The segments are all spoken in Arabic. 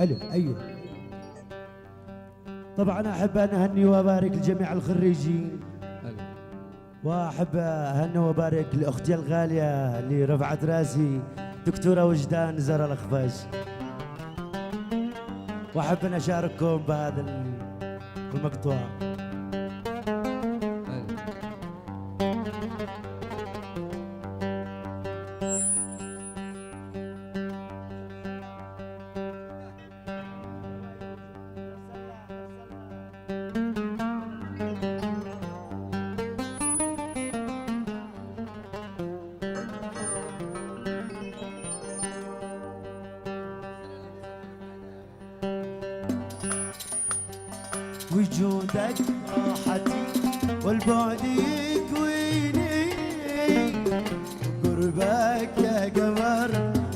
حلو. ايوه. طبعا احب ان اهني وابارك لجميع الخريجين، واحب اهني وابارك لاختي الغاليه اللي رفعت راسي دكتوره وجدان زهره الخفاش، واحب ان اشارككم بهذا المقطوع. وجودك راحتي والبعد يكويني، قربك يا قمر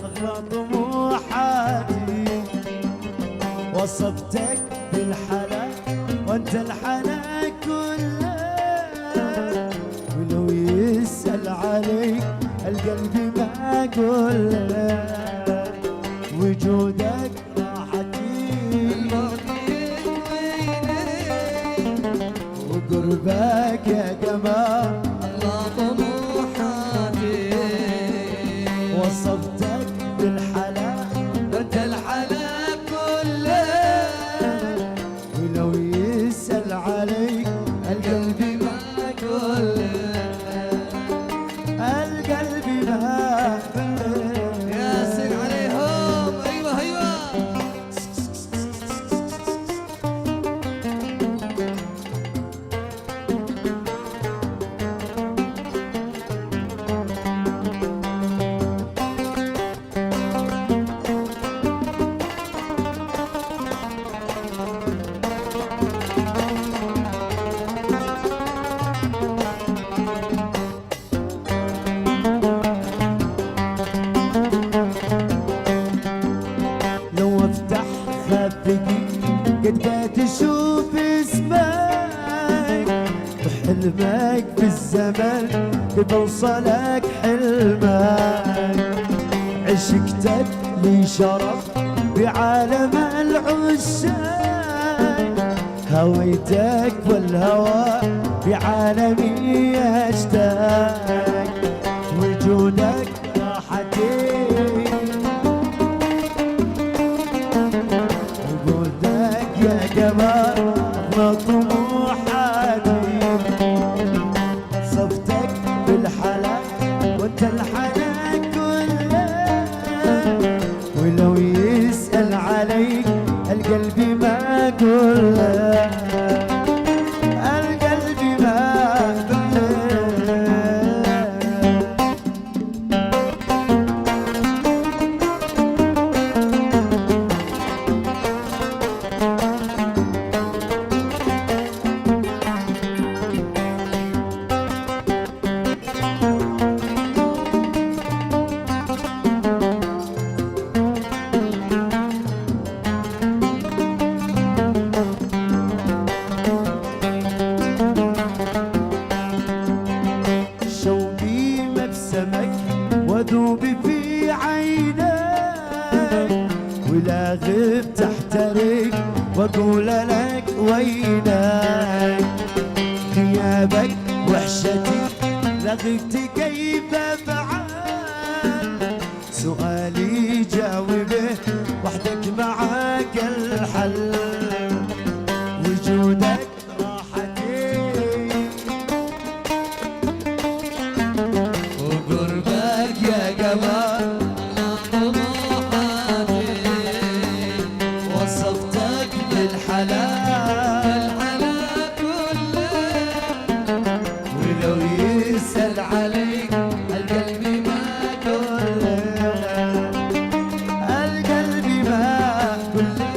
اغلى طموحاتي، وصفتك بالحلا وانت الحلا كله، ولو يسأل عليك القلب ما اقوله، وجودك قربك يا قمر الله طموحاتي، وصفتك بالحلا وانت الحلا كله، ولو يسأل عليك القلب ما كله، القلب ما ياسر عليهم. ايوه ايوه. قد تشوف اسمك وحلمك بالزمن بوصلك حلمك، عشقتك لي شرف بعالم العشاق، هويتك والهوى بعالمي اشتاق، وجودك راحتي يا قمر اغلى طموحاتي، صفتك بالحلا وانت الحلا كله، ولو يسأل عليك القلب ما كله، القلب ما كله. وذوب في عينك، ولا غبت احترق واقول لك وينك، غيابك وحشتي لغيت كيف افعل، سؤالي جاوبه وحدك معاك الحل، وجودك راحتي وقربك يا قمر طموحاتي، وصفتك بالحلا كله، ولو يسأل عليك القلب ما كله، القلب ما كله.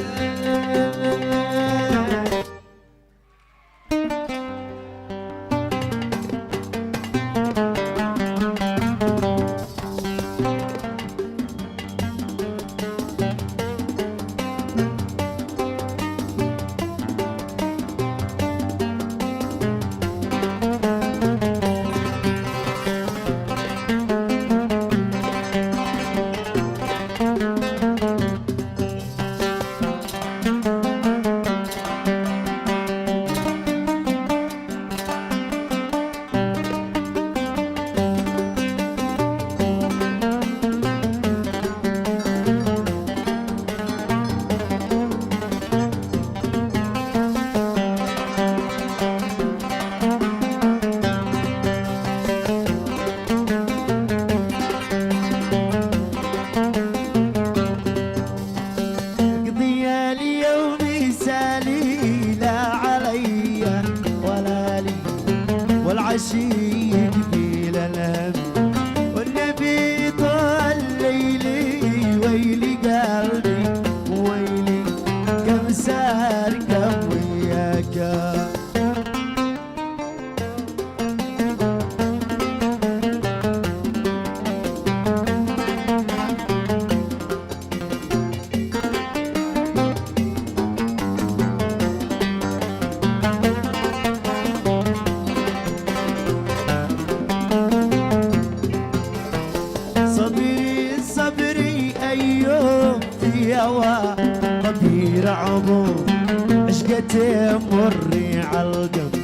مري عالقلب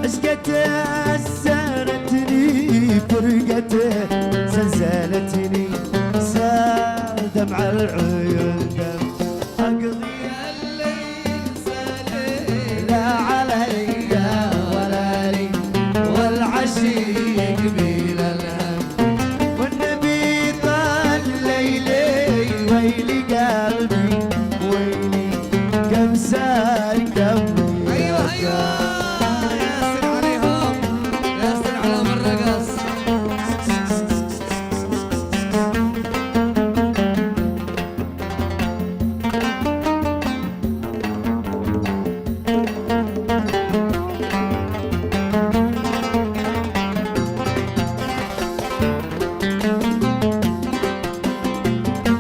عشقته سارتني فرقته زلزلتني سال دمع العيون دم أقضي الليل سليل لا علي ولا لي والعشي يقبل الهم والنبي طال ليلي ويلي قلبي ويلي كم سار كم ايوه ياسر عليهم ياسر على الرقص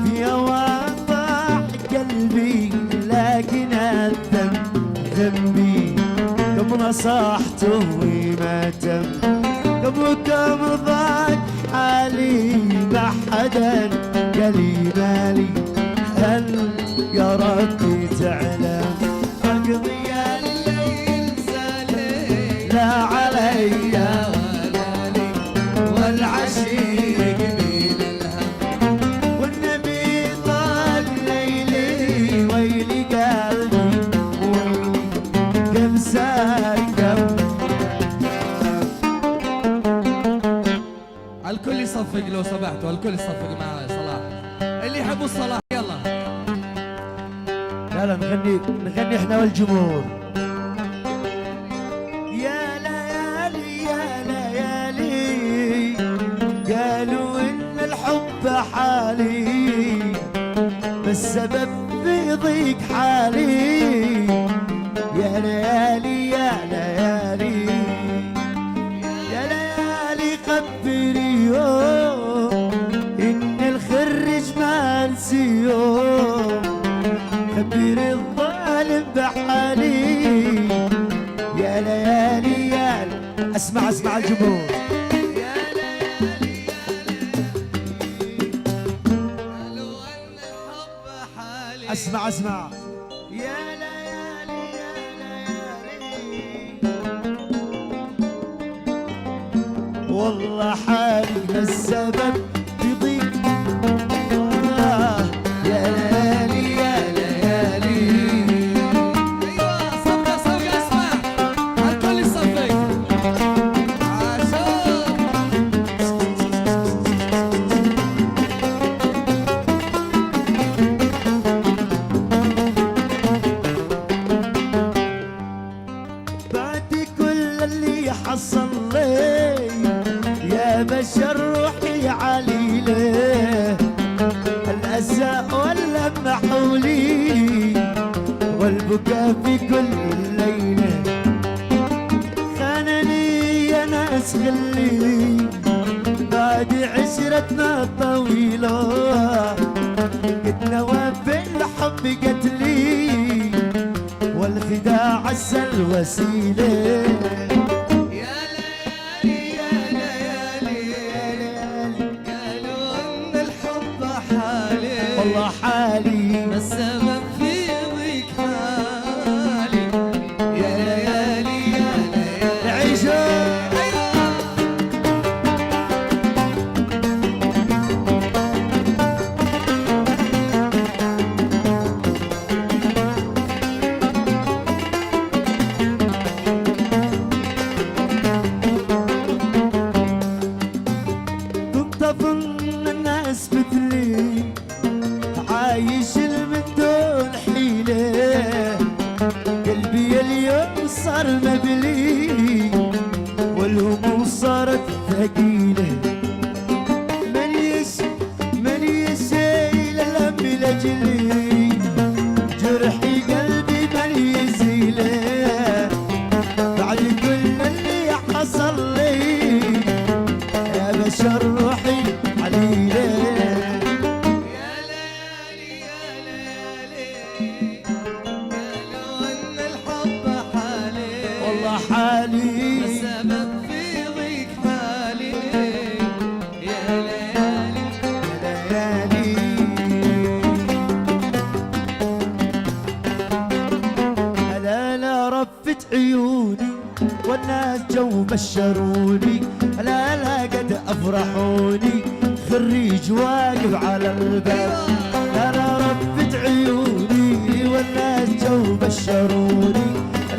في واضح قلبي لكن الذنب ذنبي كم نصحته وما تم كم ضاق حالي ما حدا قالي مالي هل يا ربي تعلم اقضي الليل سليل لا علي ولا لي والعشي يقبل الهم والنبي طال ليلي ويلي قلبي ويلي كم سار كم الكل يصفق لو سمحتوا الكل يصفق معي صلاح اللي يحبوا الصلاح يلا لا نغني احنا والجمهور يا ليالي يا ليالي قالوا ان الحب حالي بالسبب في ضيق حالي يا ليالي يا ليالي يا ليالي خبري يوم ان الخرج ما نسيوم خبري الظالم بحالي يا ليالي يا اسمع الجمهور يا ليالي قالوا ان الحب حالي اسمع يا ليالي يا ليالي والله حالي السبب بضيق يا ليالي يا ليالي ايوه صفقه اسمع الكل يصفق عشان بعد كل اللي حصل لي يا بشر روحي عليله الأسى واللم حولي والبكاء في كل ليلة خانني يا ناس خلي بعد عشرتنا الطويلة قد نوى بالحب قتلي والخداع عسى الوسيله يا ليالي قالوا ان الحب حالي والله حالي السبب في ضيق حالي يا ليالي يا ليالي نعيشه كنت اظن الناس مثلي عايش من دون حيله قلبي اليوم صار مبلي والهموم صارت ثقيله من يشيل الهم لاجلي جرحي قلبي من يزيله بعد كل اللي حصل لي يا بشر روحي عليله يا ليالي قالوا ان الحب حالي والله حالي السبب في ضيق حالي يا ليالي ليالي ألا لا رب رفت عيوني والناس جو بشروني، لا لا قد افرحوني، خريج واقف على الباب. لا لا رفت عيوني والناس جو بشروني،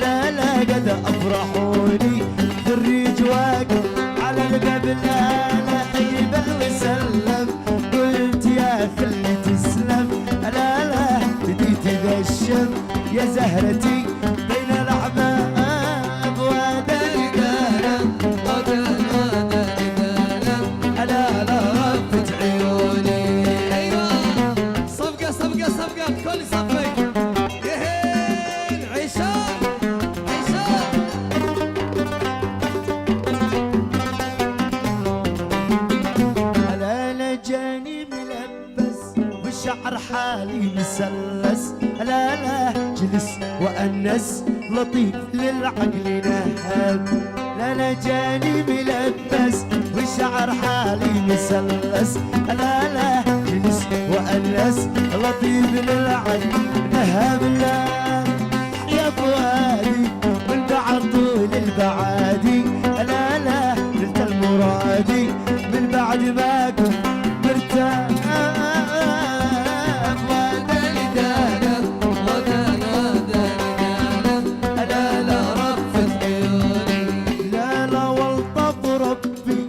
لا لا قد افرحوني، خريج واقف على الباب. لا لا حيبل وسلم، قلت يا خلي تسلم. لا لا بديت تغشم يا زهرتي بين الاحباب، واداني قلم وداني قلم. لا لا رفت عيوني. ايوه صفقة صفقة صفقة الكل يصفق. يهين عشاق عشاق. لا جاني ملبس والشعر حالي مسلس. لا لا جلس وأنس لطيف للعقل نهب. لا لا جاني ملبس والشعر حالي مسلس. لا لا جلس وأنس لطيف للعقل نهب. لا يا فؤادي من بعد طول البعادي، لا لا نلت المرادي من بعد ما كنت مرتاح. وداني دانم وداني دانم. لا لا رفت عيوني. لا لا والطف ربي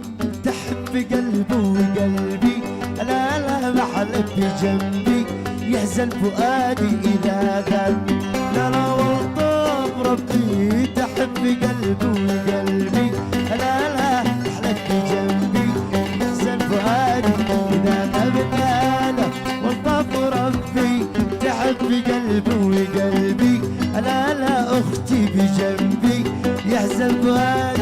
تحب قلبي وقلبي. لا لا محلك بجنبي يحزن فؤادي إذا غاب. لا لا والطف ربي تحب قلبي وقلبي. لا لا محلك بجنبي يحزن فؤادي إذا غاب. لا لا والطف ربي تحب قلبي وقلبي. لا لا أختي بجنبي يحزن فؤادي